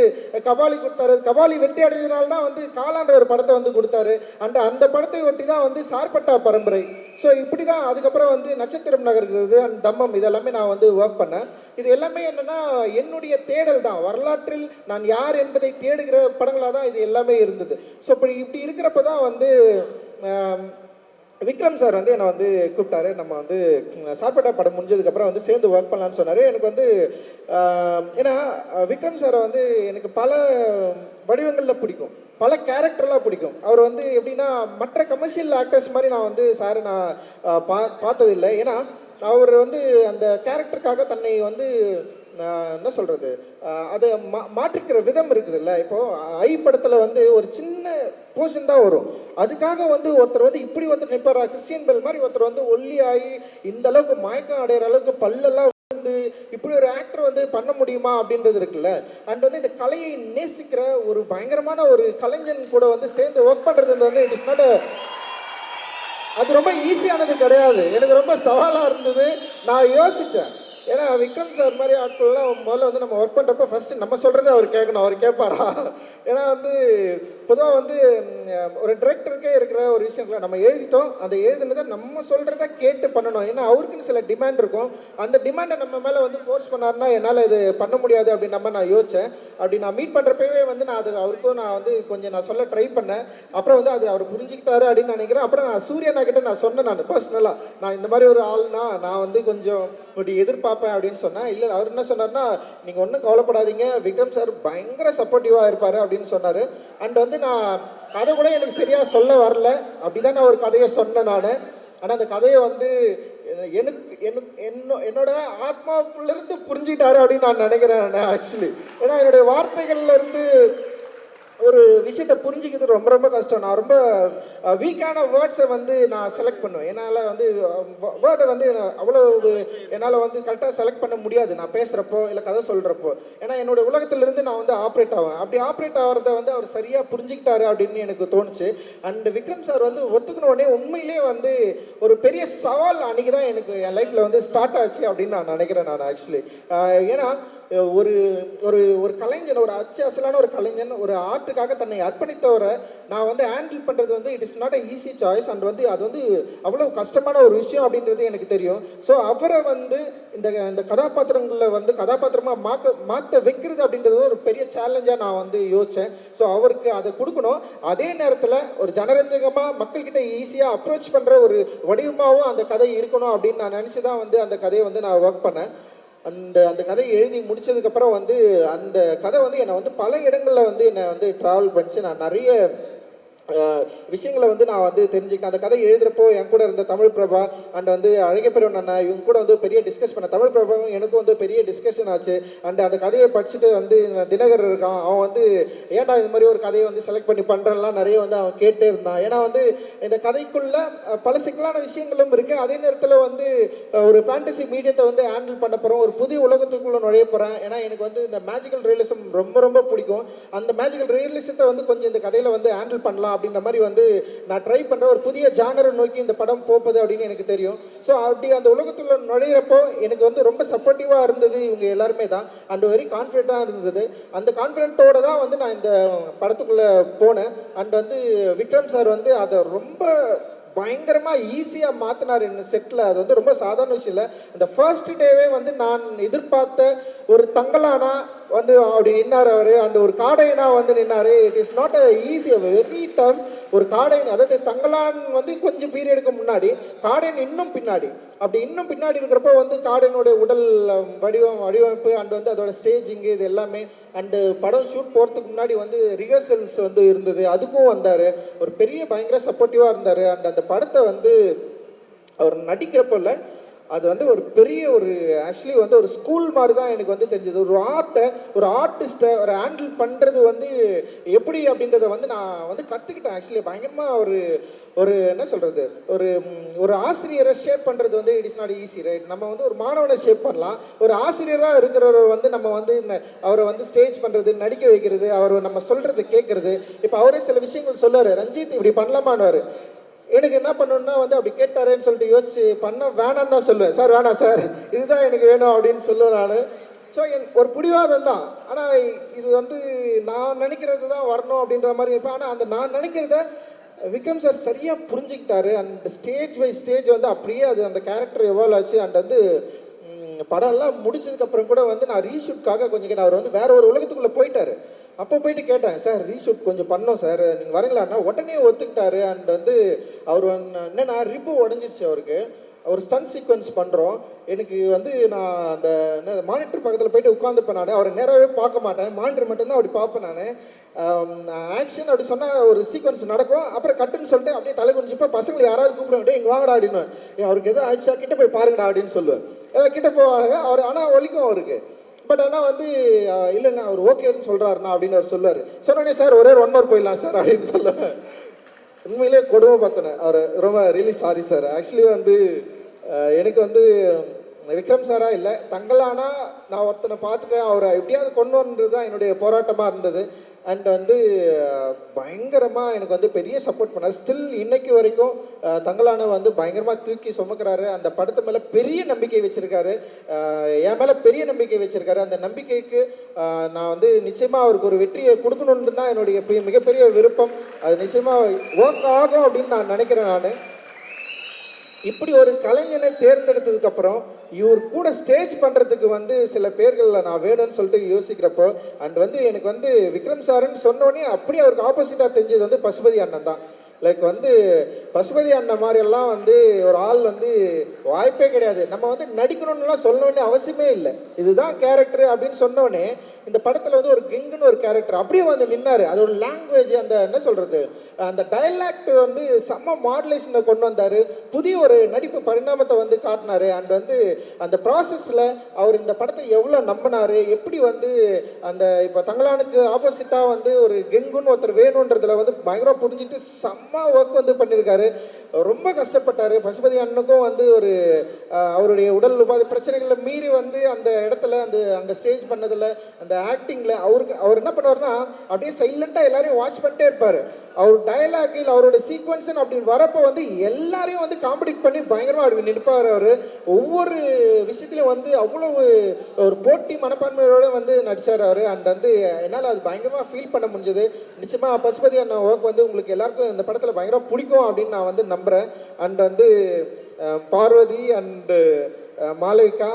கபாலி கொடுத்தாரு. கபாலி வெற்றி அடைஞ்சதுனால தான் வந்து காலான்ற ஒரு படத்தை வந்து கொடுத்தாரு. அந்த படத்தை ஒட்டி தான் வந்து சார்பட்டா பரம்பரை. ஸோ இப்படி தான் அதுக்கப்புறம் வந்து நட்சத்திரம் நகர்கிறது அண்ட் தம்மம் இதெல்லாமே நான் வந்து ஒர்க் பண்ணேன். இது எல்லாமே என்னென்னா என்னுடைய தேடல் தான், வரலாற்றில் நான் யார் என்பதை தேடுகிற படங்களாக தான் இது எல்லாமே இருந்தது. ஸோ இப்படி இருக்கிறப்ப தான் வந்து விக்ரம் சார் வந்து என்னை வந்து கூப்பிட்டாரு. நம்ம வந்து சார்பட்டா படம் முடிஞ்சதுக்கப்புறம் வந்து சேர்ந்து ஒர்க் பண்ணலான்னு சொன்னார். எனக்கு வந்து ஏன்னா விக்ரம் சாரை வந்து எனக்கு பல வடிவங்களில் பிடிக்கும், பல கேரக்டர்லாம் பிடிக்கும். அவர் வந்து எப்படின்னா மற்ற கமர்ஷியல் ஆக்டர்ஸ் மாதிரி நான் வந்து சாரை நான் பார்த்ததில்லை. ஏன்னா அவர் வந்து அந்த கேரக்டருக்காக தன்னை வந்து என்ன சொல்கிறது அதை மாற்றிக்கிற விதம் இருக்குதுல்ல. இப்போது ஐ படத்தில் வந்து ஒரு சின்ன போர்ஷன் தான் வரும், அதுக்காக வந்து ஒருத்தர் வந்து இப்படி ஒருத்தர் நிற்பாரா, கிறிஸ்டியன் பெல் மாதிரி ஒருத்தர் வந்து ஒல்லி ஆகி இந்த அளவுக்கு மயக்கம் அடைகிற அளவுக்கு பல்லெல்லாம் வந்து இப்படி ஒரு ஆக்டர் வந்து பண்ண முடியுமா அப்படின்றது இருக்குல்ல. அண்ட் வந்து இந்த கலையை நேசிக்கிற ஒரு பயங்கரமான ஒரு கலைஞன் கூட வந்து சேர்ந்து ஒர்க் பண்ணுறது வந்து இட் இஸ் நாட் அது ரொம்ப ஈஸியானது கிடையாது. எனக்கு ரொம்ப சவாலாக இருந்தது. நான் யோசித்தேன், ஏன்னா விக்ரம் சார் மாதிரி ஆட்கள்லாம் முதல்ல வந்து நம்ம ஒர்க் பண்ணுறப்ப ஃபஸ்ட்டு நம்ம சொல்கிறத அவர் கேட்கணும், அவர் கேட்பாரா. ஏன்னா வந்து பொதுவாக வந்து ஒரு டிரெக்டருக்கே இருக்கிற ஒரு விஷயங்கள நம்ம எழுதிட்டோம், அந்த எழுதுனதை நம்ம சொல்கிறத கேட்டு பண்ணணும். ஏன்னா அவருக்குன்னு சில டிமாண்ட் இருக்கும், அந்த டிமாண்டை நம்ம மேலே வந்து ஃபோர்ஸ் பண்ணாருன்னா என்னால் இது பண்ண முடியாது அப்படின்னு நம்ம நான் யோசித்தேன். அப்படி நான் மீட் பண்ணுறப்பவே வந்து நான் அது அவருக்கும் நான் வந்து கொஞ்சம் நான் சொல்ல ட்ரை பண்ணேன். அப்புறம் வந்து அது அவர் புரிஞ்சுக்கிட்டாரு அப்படின்னு நினைக்கிறேன். அப்புறம் நான் சூர்யா கிட்ட நான் சொன்னேன், நான் பர்சனலாக நான் இந்த மாதிரி ஒரு ஆள்னா நான் வந்து கொஞ்சம் இப்படி எதிர்பார்ப்பேன் அப்படின்னு சொன்னேன். இல்லை அவர் என்ன சொன்னார்னா, நீங்கள் ஒன்றும் கவலைப்படாதீங்க, விக்ரம் சார் பயங்கர சப்போர்ட்டிவாக இருப்பார் அப்படின்னு சொன்னார். அண்ட் வந்து நான் கதை கூட எனக்கு சரியாக சொல்ல வரல, அப்படிதான் நான் ஒரு கதையை சொன்னேன் நான். ஆனால் அந்த கதையை வந்து என்னோட ஆத்மாவுக்குள்ளேருந்து புரிஞ்சுக்கிட்டாரு அப்படின்னு நான் நினைக்கிறேன் ஆக்சுவலி. ஏன்னா என்னுடைய வார்த்தைகள்லேருந்து ஒரு விஷயத்தை புரிஞ்சிக்கிறது ரொம்ப ரொம்ப கஷ்டம். நான் ரொம்ப வீக்கான வேர்ட்ஸை வந்து நான் செலக்ட் பண்ணுவேன். என்னால் வந்து வேர்டை வந்து அவ்வளோ என்னால் வந்து கரெக்டாக செலக்ட் பண்ண முடியாது நான் பேசுகிறப்போ இல்லை கதை சொல்கிறப்போ. ஏன்னா என்னோடய உலகத்திலிருந்து நான் வந்து ஆப்ரேட் ஆவேன். அப்படி ஆப்ரேட் ஆகிறத வந்து அவர் சரியாக புரிஞ்சுக்கிட்டாரு அப்படின்னு எனக்கு தோணுச்சு. அண்ட் விக்ரம் சார் வந்து ஒத்துக்கணுன்னே உண்மையிலே வந்து ஒரு பெரிய சவால் அன்றைக்கி தான் எனக்கு என் லைஃப்பில் வந்து ஸ்டார்ட் ஆச்சு அப்படின்னு நான் நினைக்கிறேன் நான் ஆக்சுவலி. ஏன்னா ஒரு ஒரு ஒரு கலைஞன், ஒரு அசலான ஒரு கலைஞன், ஒரு ஆர்ட்டுக்காக தன்னை அர்ப்பணித்தவரை நான் வந்து ஹேண்டில் பண்ணுறது வந்து it is not a easy choice. And வந்து அது வந்து அவ்வளோ கஷ்டமான ஒரு விஷயம் அப்படின்றது எனக்கு தெரியும். ஸோ அவரை வந்து இந்த கதாபாத்திரங்களில் வந்து கதாபாத்திரமாக மாற்ற வைக்கிறது அப்படின்றது ஒரு பெரிய சேலஞ்சாக நான் வந்து யோசித்தேன். ஸோ அவருக்கு அதை கொடுக்கணும், அதே நேரத்தில் ஒரு ஜனரஞ்சகமாக மக்கள்கிட்ட ஈஸியாக அப்ரோச் பண்ணுற ஒரு வடிவமாகவும் அந்த கதை இருக்கணும் அப்படின்னு நான் நினச்சி தான் வந்து அந்த கதையை வந்து நான் ஒர்க் பண்ணேன். அந்த கதையை எழுதி முடித்ததுக்கப்புறம் வந்து அந்த கதை வந்து என்னை வந்து பல இடங்களில் வந்து என்னை வந்து ட்ராவல் பண்ணிச்சு. நான் நிறைய விஷயங்களை வந்து நான் வந்து தெரிஞ்சுக்கிட்டேன். அந்த கதை எழுதுகிறப்போ என் கூட இருந்த தமிழ் பிரபா அண்ட் வந்து அழகப்பெருவன் அண்ணா இவங்க கூட வந்து பெரிய டிஸ்கஸ் பண்ணேன். தமிழ் பிரபாவும் எனக்கும் வந்து பெரிய டிஸ்கஷன் ஆச்சு. அண்ட் அந்த கதையை படிச்சுட்டு வந்து தினகர் இருக்கான், அவன் வந்து ஏன்டா இது மாதிரி ஒரு கதையை வந்து செலக்ட் பண்ணி பண்ணுறலாம் நிறைய வந்து அவன் கேட்டே இருந்தான். ஏன்னா வந்து இந்த கதைக்குள்ள பல சிக்கலான விஷயங்களும் இருக்குது, அதே நேரத்தில் வந்து ஒரு ஃபேண்டசி மீடியத்தை வந்து ஹேண்டில் பண்ண போகிறோம், ஒரு புதிய உலகத்துக்குள்ளே நுழைய போகிறேன். ஏன்னா எனக்கு வந்து இந்த மேஜிக்கல் ரியலிசம் ரொம்ப ரொம்ப பிடிக்கும். அந்த மேஜிக்கல் ரியலிசத்தை வந்து கொஞ்சம் இந்த கதையில் வந்து ஹேண்டில் பண்ணலாம் அப்படின்ற மாதிரி வந்து நான் ட்ரை பண்ணுறேன். ஒரு புதிய ஜானரை நோக்கி இந்த படம் போகுது அப்படின்னு எனக்கு தெரியும். ஸோ அப்படி அந்த உலகத்தில் நுழையிறப்போ எனக்கு வந்து ரொம்ப சப்போர்ட்டிவாக இருந்தது இவங்க எல்லாருமே தான். அண்ட் வெரி கான்ஃபிடென்ட்டாக இருந்தது. அந்த கான்ஃபிடென்ட்டோடு தான் வந்து நான் இந்த படத்துக்குள்ளே போனேன். அண்ட் வந்து விக்ரம் சார் வந்து அதை ரொம்ப பயங்கரமாக ஈஸியாக மாற்றினார் என்ன செட்டில். அது வந்து ரொம்ப சாதாரண விஷயம் இல்லை. அந்த ஃபர்ஸ்ட் டேவே வந்து நான் எதிர்பார்த்த ஒரு தங்கலானா வந்து அப்படி நின்னார் அவர். அண்ட் ஒரு காடையனா வந்து நின்னார். It is not a easy, very tough. ஒரு காடையன், அதாவது தங்கலான் வந்து கொஞ்சம் பீரியடுக்கு முன்னாடி, காடையன் இன்னும் பின்னாடி. அப்படி இன்னும் பின்னாடி இருக்கிறப்போ வந்து காடையனுடைய உடல் வடிவமைப்பு அண்ட் வந்து அதோட ஸ்டேஜிங்கு இது எல்லாமே அண்டு படம் ஷூட் போகிறதுக்கு முன்னாடி வந்து ரிஹர்சல்ஸ் வந்து இருந்தது, அதுக்கும் வந்தார். ஒரு பெரிய பயங்கர சப்போர்ட்டிவாக இருந்தார். அண்ட் அந்த படத்தை வந்து அவர் நடிக்கிறப்போ இல்லை, அது வந்து ஒரு பெரிய ஒரு ஆக்சுவலி வந்து ஒரு ஸ்கூல் மாதிரி தான் எனக்கு வந்து தெரிஞ்சது. ஒரு ஆர்ட்டை, ஒரு ஆர்டிஸ்ட்டை ஒரு ஹேண்டில் பண்ணுறது வந்து எப்படி அப்படின்றத வந்து நான் வந்து கற்றுக்கிட்டேன். ஆக்சுவலி பயங்கரமாக ஒரு ஒரு என்ன சொல்கிறது, ஒரு ஒரு ஆசிரியரை ஷேப் பண்ணுறது வந்து it is not easy right. நம்ம வந்து ஒரு மாணவனை ஷேப் பண்ணலாம், ஒரு ஆசிரியராக இருக்கிறவர் வந்து நம்ம வந்து அவரை வந்து ஸ்டேஜ் பண்ணுறது, நடிக்க வைக்கிறது, அவர் நம்ம சொல்கிறது கேட்குறது. இப்போ அவரே சில விஷயங்கள் சொல்லுவார், ரஞ்சித் இப்படி பண்ணலாமான்னு. எனக்கு என்ன பண்ணணும்னா வந்து அப்படி கேட்டாரேன்னு சொல்லிட்டு யோசிச்சு பண்ண வேணாம் தான் சொல்லுவேன். சார் வேணாம் சார், இதுதான் எனக்கு வேணும் அப்படின்னு சொல்லுவேன் நான். ஸோ ஒரு பிடிவாதம் தான். ஆனால் இது வந்து நான் நினைக்கிறது தான் வரணும் அப்படின்ற மாதிரி இருப்பேன். ஆனால் அந்த நான் நினைக்கிறத விக்ரம் சார் சரியாக புரிஞ்சுக்கிட்டாரு. அண்ட் ஸ்டேஜ் பை ஸ்டேஜ் வந்து அப்படியே அது அந்த கேரக்டர் எவால்வ் ஆச்சு. அண்ட் வந்து படம்லாம் முடிச்சதுக்கப்புறம் கூட வந்து நான் ரீஷூட்காக கொஞ்சம் கேட்டேன். அவர் வந்து வேற ஒரு உலகத்துக்குள்ளே போயிட்டார். அப்போ போயிட்டு கேட்டேன், சார் ரீஷூட் கொஞ்சம் பண்ணோம் சார், நீங்கள் வரீங்களான்னா உடனே ஒத்துக்கிட்டாரு. அண்ட் வந்து அவர் என்னென்னா ரிப்பு உடஞ்சிருச்சு அவருக்கு. ஒரு ஸ்டன் சீக்வன்ஸ் பண்ணுறோம். எனக்கு வந்து நான் அந்த என்ன மானிட்டர் பக்கத்தில் போயிட்டு உட்காந்துப்பேன். நான் அவரை நேராகவே பார்க்க மாட்டேன், மானிட்டர் மட்டும்தான் அப்படி பார்ப்பேன். நான் ஆக்ஷன் அப்படி சொன்னால் ஒரு சீக்வன்ஸ் நடக்கும், அப்புறம் கட்டுன்னு சொல்லிட்டு அப்படியே தலை குனிச்சுப்போ பசங்களை யாராவது கூப்பிடுவேன், இங்கே வாங்கடா அப்படின்னு. அவருக்கு எதுவும் ஆயிடுச்சா கிட்ட போய் பாருங்கடா அப்படின்னு சொல்லுவேன். கிட்ட போவாங்க அவர். ஆனால் ஒலிக்கும் அவருக்கு. பட் ஆனால் வந்து இல்லைண்ணா அவர் ஓகேன்னு சொல்கிறாருண்ணா அப்படின்னு அவர் சொல்லுவார். சொன்னோடனே சார் ஒரே 1 மோர் போயிடலாம் சார் அப்படின்னு சொல்லுவேன். உண்மையிலே கொடுமை பார்த்தேன். அவர் ரொம்ப ரியலி சாரி சார். ஆக்சுவலி வந்து எனக்கு வந்து விக்ரம் சாரா இல்லை, தங்களானா நான் ஒருத்தனை பார்த்துட்டேன், அவரை எப்படியாவது கொண்டு வந்தது தான் என்னுடைய போராட்டமாக இருந்தது. அண்ட் வந்து பயங்கரமாக எனக்கு வந்து பெரிய சப்போர்ட் பண்ணார். ஸ்டில் இன்னைக்கு வரைக்கும் தங்களான வந்து பயங்கரமாக தூக்கி சுமக்கிறாரு. அந்த படத்து மேலே பெரிய நம்பிக்கை வச்சுருக்காரு, என் மேலே பெரிய நம்பிக்கை வச்சுருக்காரு. அந்த நம்பிக்கைக்கு நான் வந்து நிச்சயமாக அவருக்கு ஒரு வெற்றியை கொடுக்கணுன்னு தான் என்னுடைய மிகப்பெரிய விருப்பம். அது நிச்சயமாக ஒர்க் ஆகும் அப்படின்னு நான் நினைக்கிறேன். நான் இப்படி ஒரு கலைஞனை தேர்ந்தெடுத்ததுக்கப்புறம் இவர் கூட ஸ்டேஜ் பண்ணுறதுக்கு வந்து சில பேர்களில் நான் வேணும்னு சொல்லிட்டு யோசிக்கிறப்போ அண்ட் வந்து எனக்கு வந்து விக்ரம் சாருன்னு சொன்னோடனே அப்படியே அவருக்கு ஆப்போசிட்டாக தெரிஞ்சது வந்து பசுபதி அண்ணன் தான். லைக் வந்து பசுபதி அண்ணன் மாதிரியெல்லாம் வந்து ஒரு ஆள் வந்து வாய்ப்பே கிடையாது. நம்ம வந்து நடிக்கணும்னுலாம் சொல்லணும்னு அவசியமே இல்லை, இதுதான் கேரக்டர் அப்படின்னு சொன்னோடனே இந்த படத்தில் வந்து ஒரு கிங்குன்னு ஒரு கேரக்டர் அப்படியே வந்து நின்னார். அது ஒரு லாங்குவேஜ், அந்த என்ன சொல்கிறது, அந்த டைலாக்ட் வந்து செம்ம மாடுலேஷனை கொண்டு வந்தார். புதிய ஒரு நடிப்பு பரிணாமத்தை வந்து காட்டினார். அண்ட் வந்து அந்த ப்ராசஸில் அவர் இந்த படத்தை எவ்வளோ நம்பினார், எப்படி வந்து அந்த இப்போ தங்களானுக்கு ஆப்போசிட்டாக வந்து ஒரு கெங்குன்னு ஒருத்தர் வேணுன்றதுல வந்து பயங்கரம் புரிஞ்சுட்டு செம்ம ஒர்க் வந்து பண்ணியிருக்காரு. ரொம்ப கஷ்டப்பட்டார். பசுபதி அண்ணனுக்கும் வந்து ஒரு அவருடைய உடல் உபாதை பிரச்சனைகளை மீறி வந்து அந்த இடத்துல அந்த ஸ்டேஜ் பண்ணதில் அந்த ஆக்டிங்கில் அவர் என்ன பண்ணுவார்னா அப்படியே சைலண்டாக எல்லாரையும் வாட்ச் பண்ணிட்டே இருப்பார். அவர் டயலாகில் அவரோட சீக்வன்ஸன் அப்படின்னு வரப்போ வந்து எல்லாரையும் வந்து காம்படிட் பண்ணி பயங்கரமாக அவர் நிற்பார். அவர் ஒவ்வொரு விஷயத்துலையும் வந்து அவ்வளவு ஒரு போட்டி மனப்பான்மையோடு வந்து நடித்தார் அவர். அண்ட் வந்து என்னால் அது பயங்கரமாக ஃபீல் பண்ண முடிஞ்சது. நிச்சயமாக பசுபதி அண்ணா ஒர்க் வந்து உங்களுக்கு எல்லாருக்கும் இந்த படத்தில் பயங்கரமாக பிடிக்கும் அப்படின்னு நான் வந்து நம்புகிறேன். அண்ட் வந்து பார்வதி அண்டு மாளவிகா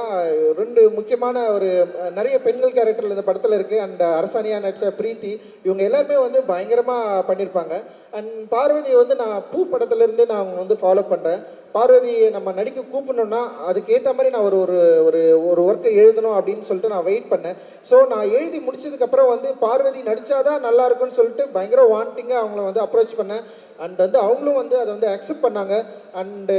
2 முக்கியமான ஒரு நிறைய பெண்கள் கேரக்டர் இந்த படத்தில் இருக்குது. அண்ட் அரசாணியாக நடித்த பிரீத்தி, இவங்க எல்லாருமே வந்து பயங்கரமாக பண்ணியிருப்பாங்க. அண்ட் பார்வதியை வந்து நான் பூ படத்துலேருந்தே நான் வந்து ஃபாலோ பண்ணுறேன். பார்வதியை நம்ம நடிக்க கூப்பிடணுன்னா அதுக்கேற்ற மாதிரி நான் ஒரு ஒரு ஒரு ஒர்க்கை எழுதணும் அப்படின்னு சொல்லிட்டு நான் வெயிட் பண்ணேன். ஸோ நான் எழுதி முடிச்சதுக்கப்புறம் வந்து பார்வதி நடித்தாதான் நல்லாயிருக்குன்னு சொல்லிட்டு பயங்கர வாண்டிங்காக அவங்கள வந்து அப்ரோச் பண்ணேன். அண்ட் வந்து அவங்களும் வந்து அதை வந்து அக்செப்ட் பண்ணாங்க. அண்டு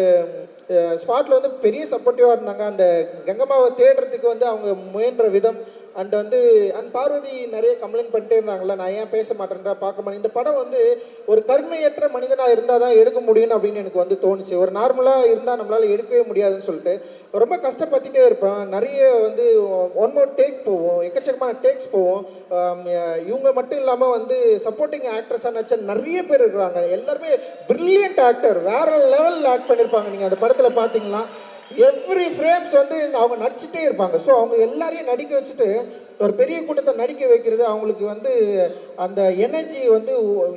ஸ்பாட்டில் வந்து பெரிய சப்போர்ட்டிவாக இருந்தாங்க. அந்த கங்கம்மாவை தேடுறதுக்கு வந்து அவங்க முயன்ற விதம் அண்ட் வந்து பார்வதி நிறைய கம்ப்ளைண்ட் பண்ணிட்டே இருந்தாங்களா, நான் ஏன் பேச மாட்டேன்றா, பார்க்க மாட்டேன். இந்த படம் வந்து ஒரு கருணையற்ற மனிதனாக இருந்தால் தான் எடுக்க முடியும் அப்படின்னு எனக்கு வந்து தோணுச்சு. ஒரு நார்மலாக இருந்தால் நம்மளால் எடுக்கவே முடியாதுன்னு சொல்லிட்டு ரொம்ப கஷ்டப்பட்டுட்டே இருப்பேன். நிறைய வந்து 1 மோர் டேக் போவோம், எக்கச்சக்கமான டேக்ஸ் போவோம். இவங்க மட்டும் இல்லாமல் வந்து சப்போர்ட்டிங் ஆக்ட்ரஸாக நடிச்ச நிறைய பேர் இருக்கிறாங்க. எல்லாருமே பிரில்லியன்ட் ஆக்டர், வேற லெவலில் ஆக்ட் பண்ணியிருப்பாங்க. நீங்கள் அந்த படத்தில் பார்த்தீங்கன்னா எவ்ரி ஃப்ரேம்ஸ் வந்து அவங்க நடிச்சுட்டே இருப்பாங்க. ஸோ அவங்க எல்லாரையும் நடிக்க வச்சுட்டு ஒரு பெரிய கூட்டத்தை நடிக்க வைக்கிறது, அவங்களுக்கு வந்து அந்த எனர்ஜி வந்து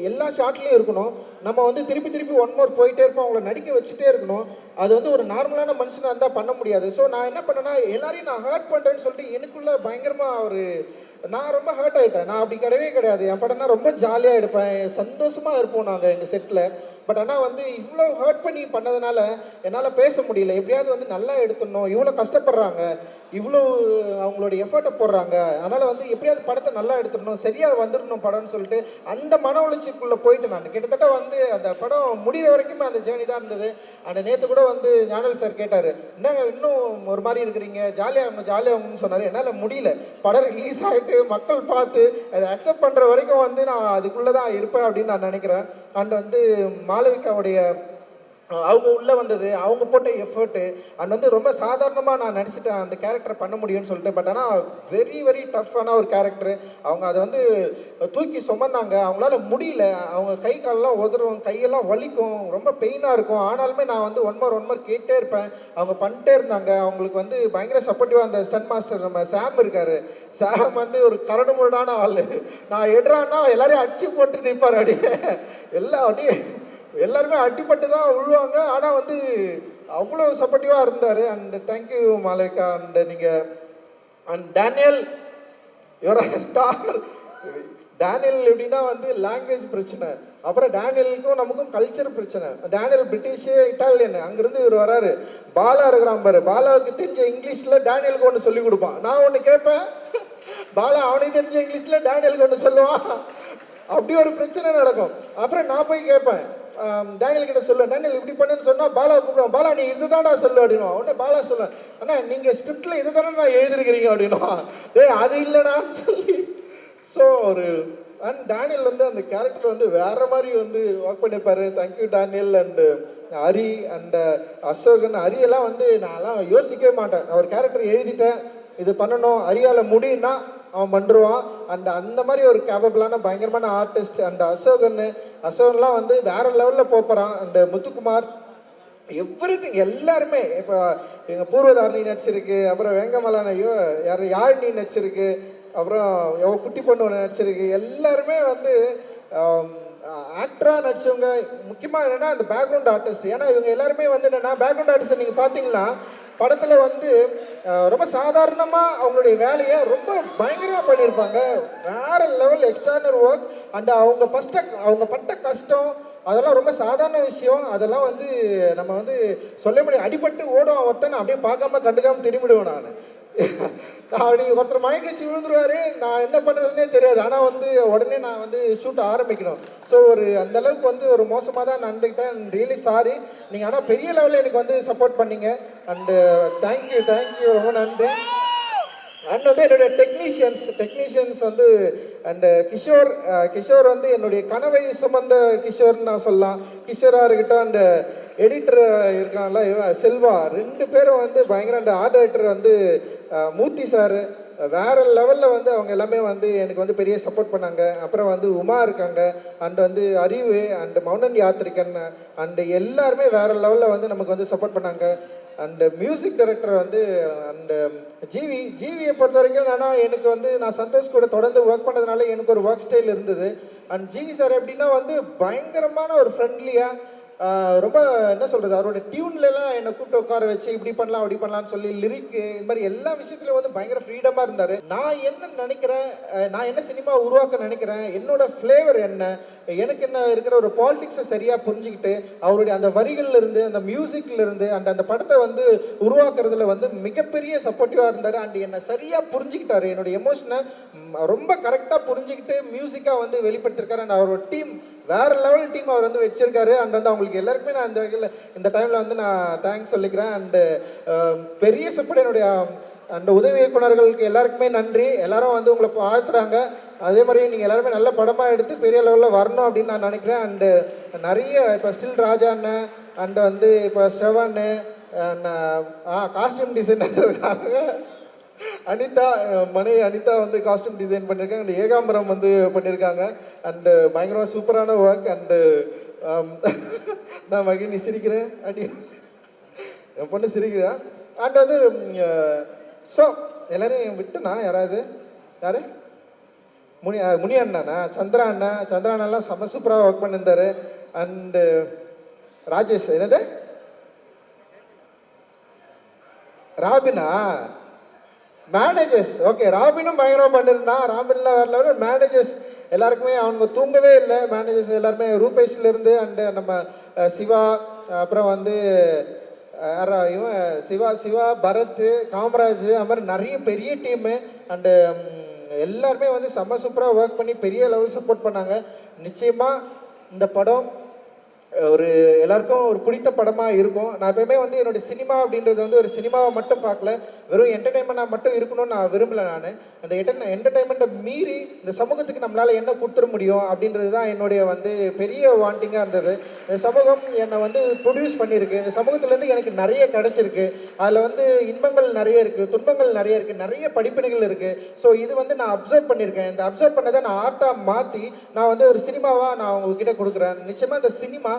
எல்லா ஷாட்லேயும் இருக்கணும். நம்ம வந்து திருப்பி 1 மோர் போயிட்டே இருப்போம், அவங்கள நடிக்க வச்சுட்டே இருக்கணும். அது வந்து ஒரு நார்மலான மனுஷனாக இருந்தால் பண்ண முடியாது. ஸோ நான் என்ன பண்ணேன்னா எல்லாரையும் நான் ஹர்ட் பண்ணுறேன்னு சொல்லிட்டு எனக்குள்ளே பயங்கரமாக நான் ரொம்ப ஹர்ட் ஆகிட்டேன். நான் அப்படி கிடையவே கிடையாது. என் படம்னா ரொம்ப ஜாலியாக எடுப்பேன், சந்தோஷமாக இருப்போம் நாங்கள் எங்கள் செட்டில். பட் ஆனால் வந்து இவ்வளோ ஹர்ட் பண்ணி பண்ணதுனால என்னால் பேச முடியல. எப்படியாவது வந்து நல்லா எடுத்துடணும், இவ்வளோ கஷ்டப்படுறாங்க, இவ்வளோ அவங்களுடைய எஃபர்ட்டை போடுறாங்க, அதனால் வந்து எப்படியாவது படத்தை நல்லா எடுத்துடணும், சரியாக வந்துடணும் படம்னு சொல்லிட்டு அந்த மன உளைச்சலுக்குள்ளே போயிட்டு நான் கிட்டத்தட்ட வந்து அந்த படம் முடிகிற வரைக்குமே அந்த ஜேர்னி தான் இருந்தது. அந்த நேற்று கூட வந்து ஞானல் சார் கேட்டார், என்னங்க இன்னும் ஒரு மாதிரி இருக்கிறீங்க, ஜாலியாகும்னு சொன்னார். என்னால் முடியல. படம் ரிலீஸ் ஆகிட்டு மக்கள் பார்த்து அதை அக்செப்ட் பண்ணுற வரைக்கும் வந்து நான் அதுக்குள்ளே தான் இருப்பேன் அப்படின்னு நான் நினைக்கிறேன். அண்ட் வந்து மாளவிகாவுடைய அவங்க உள்ளே வந்தது, அவங்க போட்ட எஃபர்ட்டு அண்ட் வந்து ரொம்ப சாதாரணமாக நான் நினச்சிட்டேன் அந்த கேரக்டரை பண்ண முடியும்னு சொல்லிட்டு. பட் ஆனால் வெரி வெரி டஃப்பான ஒரு கேரக்டரு. அவங்க அதை வந்து தூக்கி சுமந்தாங்க, அவங்களால முடியல. அவங்க கை காலெல்லாம் உதறும், கையெல்லாம் வலிக்கும், ரொம்ப பெயினாக இருக்கும். ஆனாலுமே நான் வந்து ஒன் மோர் கேட்டே இருப்பேன். அவங்க பண்ணிட்டே இருந்தாங்க. அவங்களுக்கு வந்து பயங்கர சப்போர்ட்டிவாக அந்த ஸ்டன் மாஸ்டர் நம்ம சாம் இருக்கார். சாம் வந்து ஒரு கரடு முரடான ஆள். நான் எடுறான்னா எல்லாரையும் அடிச்சு போட்டு நிற்பார். அப்படியே எல்லாருமே அடிப்பட்டு தான் விழுவாங்க. ஆனால் வந்து அவ்வளோ சப்போர்ட்டிவாக இருந்தார். And thank you Malavika. அண்ட் நீங்கள் and Daniel your star. Daniel எப்படின்னா வந்து லாங்குவேஜ் பிரச்சனை, அப்புறம் டேனியலுக்கும் நமக்கும் கல்ச்சர் பிரச்சனை. டேனியல் பிரிட்டிஷு, இட்டாலியன், அங்கேருந்து இவர் வராரு. பாலா இருக்கிறான் பாரு, பாலாவுக்கு தெரிஞ்ச இங்கிலீஷில் டேனியலுக்கு ஒன்று சொல்லி கொடுப்பான். நான் ஒன்று கேட்பேன், பாலா அவனுக்கு தெரிஞ்ச இங்கிலீஷில் டேனியலுக்கு ஒன்று சொல்லுவான். அப்படி ஒரு பிரச்சனை நடக்கும். அப்புறம் நான் போய் கேட்பேன், டேனியல் கிட்ட சொல்லுவேன், டேனியல் இப்படி பண்ணுன்னு சொன்னால் பாலா கூப்பிடுவான், பாலா நீ இதுதான்டா சொல்லு அப்படின்னுவான். உடனே பாலா சொல்லுவேன், அண்ணா நீங்கள் ஸ்கிரிப்டில் இது தானே நான் எழுதிருக்கிறீங்க அப்படின்னுவா. அது இல்லைடான்னு சொல்லி. ஸோ ஒரு அண்ட் டேனியல் வந்து அந்த கேரக்டர் வந்து வேற மாதிரி வந்து ஒர்க் பண்ணியிருப்பாரு. Thank you Daniel. And Hari and Ashokan. ஹரியெல்லாம் வந்து நான்லாம் யோசிக்கவே மாட்டேன். நான் ஒரு கேரக்டர் எழுதிட்டேன், இது பண்ணணும், ஹரியால் முடியும்னா அவன் பண்ணுருவான். அண்ட் அந்த மாதிரி ஒரு கேபபிளான பயங்கரமான ஆர்டிஸ்ட். அண்ட் அசோகன்லாம் வந்து வேற லெவலில் போகிறான். அண்ட் முத்துக்குமார், எவ்ரிதிங் எல்லாருமே. இப்போ எங்கள் பூர்வதாரணி நடிச்சிருக்கு, அப்புறம் வேங்கமலான யாழினி நடிச்சிருக்கு, அப்புறம் குட்டி பொண்ணு ஒன்று நடிச்சிருக்கு. எல்லாருமே வந்து ஆக்டராக நடிச்சவங்க. முக்கியமாக என்னென்னா அந்த பேக்ரவுண்ட் ஆர்டிஸ்ட். ஏன்னா இவங்க எல்லாருமே வந்து என்னென்னா பேக்ரவுண்ட் ஆர்டிஸ்ட் நீங்கள் பார்த்தீங்கன்னா படத்தில் வந்து ரொம்ப சாதாரணமாக அவங்களுடைய வேலையை ரொம்ப பயங்கரமாக பண்ணியிருப்பாங்க. வேறு லெவல் எக்ஸ்ட்ரானரி ஒர்க். அண்ட் அவங்க பட்ட கஷ்டம் அதெல்லாம் ரொம்ப சாதாரண விஷயம். அதெல்லாம் வந்து நம்ம வந்து சொல்ல முடியும். அடிபட்டு ஓடும் ஒருத்தனை அப்படியே பார்க்காம கண்டுக்காமல் திரும்பிடுவேன் நான். அப்படி ஒருத்தர் மயக்கச்சி விழுந்துருவாரு, நான் என்ன பண்ணுறதுனே தெரியாது. ஆனால் வந்து உடனே நான் வந்து ஷூட் ஆரம்பிக்கணும். ஸோ அந்தளவுக்கு வந்து ஒரு மோசமாக தான் நடந்துக்கிட்டேன். Really sorry. நீங்கள் ஆனால் பெரிய லெவலில் எனக்கு வந்து சப்போர்ட் பண்ணீங்க. அண்டு தேங்க்யூ ரொம்ப நன்றி. அண்ட் வந்து என்னுடைய டெக்னீஷியன்ஸ் வந்து அண்டு கிஷோர் வந்து என்னுடைய கனவை சுமந்த கிஷோர்னு நான் சொல்லலாம். கிஷோராக இருக்கட்டும், அண்டு எடிட்டர் இருக்காங்களா செல்வா, 2 பேரும் வந்து பயங்கர. அந்த ஆர்ட் டைரக்டர் வந்து மூர்த்தி சார் வேறு லெவலில் வந்து அவங்க எல்லாமே வந்து எனக்கு வந்து பெரிய சப்போர்ட் பண்ணாங்க. அப்புறம் வந்து உமா இருக்காங்க, அண்ட் வந்து அறிவு அண்டு மௌனன் யாத்திரிகன் அண்டு எல்லாருமே வேறு லெவலில் வந்து நமக்கு வந்து சப்போர்ட் பண்ணாங்க. அண்டு மியூசிக் டைரக்டர் வந்து அண்டு ஜிவியை பொறுத்த வரைக்கும் என்னன்னா எனக்கு வந்து நான் சந்தோஷ் கூட தொடர்ந்து ஒர்க் பண்ணதுனால எனக்கு ஒரு ஒர்க் ஸ்டைல் இருந்தது. அண்ட் ஜிவி சார் எப்படின்னா வந்து பயங்கரமான ஒரு ஃப்ரெண்ட்லியாக ரொம்ப என்ன சொல்கிறது, அவரோட டியூன்லலாம் என்னை கூப்பிட்டு உட்கார வச்சு இப்படி பண்ணலாம் அப்படி பண்ணலான்னு சொல்லி லிரிக்கு இது மாதிரி எல்லா விஷயத்துலையும் வந்து பயங்கர ஃப்ரீடமாக இருந்தார். நான் என்ன நினைக்கிறேன், நான் என்ன சினிமா உருவாக்க நினைக்கிறேன், என்னோட ஃப்ளேவர் என்ன, எனக்கு என்ன இருக்கிற ஒரு பாலிடிக்ஸை சரியாக புரிஞ்சுக்கிட்டு அவருடைய அந்த வரிகள்லேருந்து அந்த மியூசிக்லேருந்து அந்த படத்தை வந்து உருவாக்குறதுல வந்து மிகப்பெரிய சப்போர்ட்டிவாக இருந்தார். அண்ட் என்னை சரியாக புரிஞ்சுக்கிட்டாரு, என்னோட எமோஷனை ரொம்ப கரெக்டாக புரிஞ்சுக்கிட்டு மியூசிக்காக வந்து வெளிப்படுத்திருக்காரு. அண்ட் அவரோட டீம் வேறு லெவல் டீம் அவர் வந்து வச்சிருக்காரு. அண்ட் வந்து அவங்களுக்கு எல்லாருக்குமே நான் இந்த வகையில் இந்த டைமில் வந்து நான் தேங்க்ஸ் சொல்லிக்கிறேன். அண்டு பெரிய சப்போர்ட் என்னுடைய அந்த உதவி இயக்குநர்களுக்கு எல்லாருக்குமே நன்றி. எல்லாரும் வந்து உங்களை வாழ்த்துறாங்க. அதே மாதிரி நீங்கள் எல்லாருமே நல்ல படமாக எடுத்து பெரிய லெவலில் வரணும் அப்படின்னு நான் நினைக்கிறேன். அண்டு நிறைய இப்போ ஸ்டில் ராஜா அண்ணன் அண்டு வந்து இப்போ ஸ்ரவன் காஸ்டியூம் டிசைனர் இருக்காங்க, அனிதா அனிதா வந்து காஸ்டியூம் டிசைன் பண்ணியிருக்காங்க. அண்ட் ஏகாம்பரம் வந்து பண்ணியிருக்காங்க. அண்டு பயங்கரமாக சூப்பரான ஒர்க். அண்டு நான் மகிழ்ச்சி சிரிக்கிறேன், அடி என் பொண்ணு சிரிக்கிறேன். அண்ட் வந்து ஸோ எல்லோரும் விட்டுனா யாராவது யார் முனி அண்ணாண்ணா, சந்திரா அண்ணாலாம் செம்ம சூப்பராக ஒர்க் பண்ணியிருந்தார். அண்டு ராஜேஷ் என்னது ராபினா மேனேஜர்ஸ், ஓகே ராபினும் பயங்கரமாக பண்ணியிருந்தான். ராபின்லாம் வேறு லெவலில் மேனேஜர்ஸ் எல்லாருக்குமே அவங்க தூங்கவே இல்லை, மேனேஜர்ஸ் எல்லாருமே ரூபேஷ்லேருந்து அண்டு நம்ம சிவா, அப்புறம் வந்து யாரா இவன் சிவா பரத், காமராஜ், அது மாதிரி நிறைய பெரிய டீமு அண்டு எல்லாருமே வந்து செம்ம சூப்பராக ஒர்க் பண்ணி பெரிய லெவல் சப்போர்ட் பண்ணாங்க. நிச்சயமாக இந்த படம் ஒரு எல்லாருக்கும் ஒரு பிடித்த படமாக இருக்கும். நான் எப்பயுமே வந்து என்னுடைய சினிமா அப்படின்றது வந்து ஒரு சினிமாவை மட்டும் பார்க்கல, வெறும் என்டர்டெயின்மெண்ட்டாக மட்டும் இருக்கணும்னு நான் விரும்பலை. நான் அந்த என்டர்டெயின்மெண்ட்டை மீறி இந்த சமூகத்துக்கு நம்மளால் என்ன கொடுத்துட முடியும் அப்படின்றது தான் என்னுடைய வந்து பெரிய வாண்டிங்காக இருந்தது. இந்த சமூகம் என்னை வந்து ப்ரொடியூஸ் பண்ணியிருக்கு, இந்த சமூகத்துலேருந்து எனக்கு நிறைய கிடச்சிருக்கு. அதில் வந்து இன்பங்கள் நிறைய இருக்குது, துன்பங்கள் நிறைய இருக்குது, நிறைய படிப்பினைகள் இருக்குது. ஸோ இது வந்து நான் அப்சர்வ் பண்ணியிருக்கேன். இந்த அப்சர்வ் பண்ணதை நான் ஆர்ட்டாக மாற்றி நான் வந்து ஒரு சினிமாவாக நான் உங்ககிட்ட கொடுக்குறேன். நிச்சயமாக இந்த சினிமா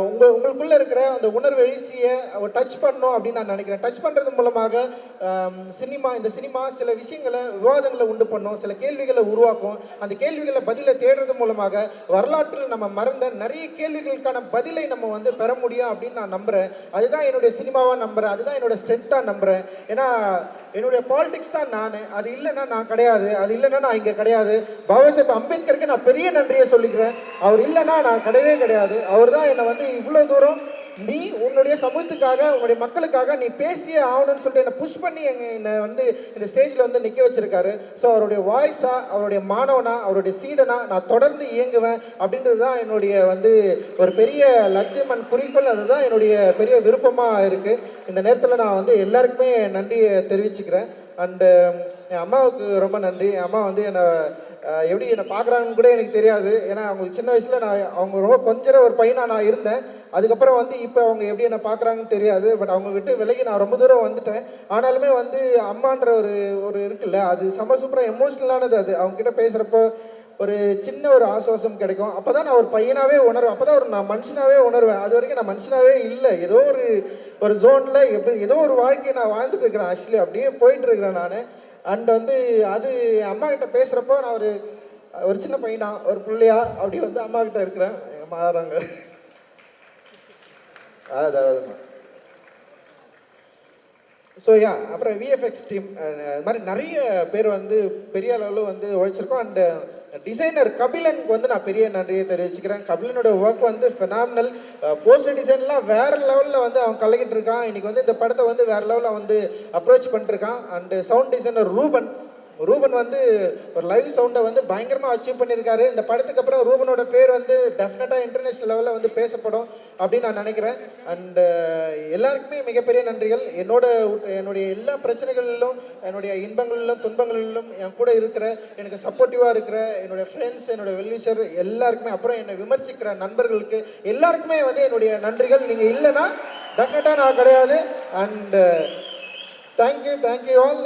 உங்களுக்குள்ளே இருக்கிற அந்த உணர்வு எழுச்சியை டச் பண்ணணும் அப்படின்னு நான் நினைக்கிறேன். டச் பண்ணுறது மூலமாக இந்த சினிமா சில விஷயங்களை விவாதங்களை உண்டு பண்ணும், சில கேள்விகளை உருவாக்கும். அந்த கேள்விகளை பதிலை தேடுறது மூலமாக வரலாற்றில் நம்ம மறந்த நிறைய கேள்விகளுக்கான பதிலை நம்ம வந்து பெற முடியும் அப்படின்னு நான் நம்புகிறேன். அதுதான் என்னுடைய சினிமாவாக நம்புகிறேன், அதுதான் என்னோட ஸ்ட்ரென்த்தாக நம்புகிறேன். ஏன்னா என்னுடைய பாலிடிக்ஸ் தான் நான், அது இல்லைன்னா நான் கிடையாது, அது இல்லைன்னா நான் இங்கே கிடையாது. பாபா சாஹேப் அம்பேத்கருக்கு நான் பெரிய நன்றியை சொல்லிக்கிறேன். அவர் இல்லைன்னா நான் கிடையவே கிடையாது. அவர் தான் என்னை வந்து இவ்வளோ தூரம் நீ உன்னுடைய சமூகத்துக்காக உன்னுடைய மக்களுக்காக நீ பேசியே ஆகணும்னு சொல்லிட்டு என்னை புஷ் பண்ணி என்னை வந்து இந்த ஸ்டேஜில் வந்து நிற்க வச்சிருக்காரு. ஸோ அவருடைய வாய்ஸா, அவருடைய மாணவனா, அவருடைய சீடனா நான் தொடர்ந்து இயங்குவேன் அப்படின்றது தான் என்னுடைய வந்து ஒரு பெரிய லட்சியம் அண்ட் குறிக்கோள். அதுதான் என்னுடைய பெரிய விருப்பமாக இருக்குது. இந்த நேரத்தில் நான் வந்து எல்லாருக்குமே நன்றியை தெரிவிச்சுக்கிறேன். அண்டு என் அம்மாவுக்கு ரொம்ப நன்றி. என் அம்மா வந்து என்னை எப்படி என்னை பார்க்குறாங்கன்னு கூட எனக்கு தெரியாது. ஏன்னா அவங்களுக்கு சின்ன வயசில் அவங்க ரொம்ப கொஞ்சம் ஒரு பையனாக நான் இருந்தேன். அதுக்கப்புறம் வந்து இப்போ அவங்க எப்படி என்னை பார்க்குறாங்கன்னு தெரியாது. பட் அவங்க விட்டு விலகி நான் ரொம்ப தூரம் வந்துட்டேன். ஆனாலுமே வந்து அம்மான்ற ஒரு இருக்குல்ல, அது செம்ம சூப்பராக எமோஷ்னலானது. அது அவங்ககிட்ட பேசுகிறப்போ ஒரு சின்ன ஒரு ஆசுவாசம் கிடைக்கும். அப்போ தான் நான் ஒரு பையனாகவே உணர்வேன், அப்போ தான் நான் மனுஷனாகவே உணர்வேன். அது வரைக்கும் நான் மனுஷனாகவே இல்லை, ஏதோ ஒரு ஜோனில் ஏதோ ஒரு வாழ்க்கையை நான் வாழ்ந்துட்டு இருக்கிறேன். ஆக்சுவலி அப்படியே போயிட்டு இருக்கிறேன் நான். அண்ட் வந்து அது அம்மா கிட்ட பேசுகிறப்போ நான் ஒரு சின்ன பையனா, ஒரு பிள்ளையா அப்படி வந்து அம்மா கிட்ட இருக்கிறேன். எங்கள் மாறாங்க அதாவது ஸோ அப்புறம் விஎஃப்எக்ஸ் டீம் அது மாதிரி நிறைய பேர் வந்து பெரிய அளவில் வந்து உழைச்சிருக்கோம். அண்டு டிசைனர் கபிலனுக்கு வந்து நான் பெரிய நன்றியை தெரிவிச்சுக்கிறேன். கபிலனோட ஒர்க் வந்து ஃபினாமினல். போஸ்டர் டிசைன்லாம் வேறு லெவலில் வந்து அவன் கலக்கிட்டு இருக்கான். இன்றைக்கி வந்து இந்த படத்தை வந்து வேறு லெவலில் வந்து அப்ரோச் பண்ணிருக்கான். அண்டு சவுண்ட் டிசைனர் ரூபன் வந்து ஒரு லைவ் சவுண்டை வந்து பயங்கரமாக அச்சீவ் பண்ணியிருக்காரு. இந்த படத்துக்கு அப்புறம் ரூபனோட பேர் வந்து டெஃபினட்டாக இன்டர்நேஷ்னல் லெவலில் வந்து பேசப்படும் அப்படின்னு நான் நினைக்கிறேன். அண்டு எல்லாருக்குமே மிகப்பெரிய நன்றிகள். என்னுடைய எல்லா பிரச்சனைகளிலும், என்னுடைய இன்பங்களிலும் துன்பங்களிலும் என் கூட இருக்கிற, எனக்கு சப்போர்ட்டிவாக இருக்கிற என்னுடைய ஃப்ரெண்ட்ஸ், என்னோட வெல்விஷர் எல்லாருக்குமே, அப்புறம் என்னை விமர்சிக்கிற நண்பர்களுக்கு எல்லாருக்குமே வந்து என்னுடைய நன்றிகள். நீங்கள் இல்லைன்னா டெஃபினட்டாக நான் கிடையாது. And thank you all.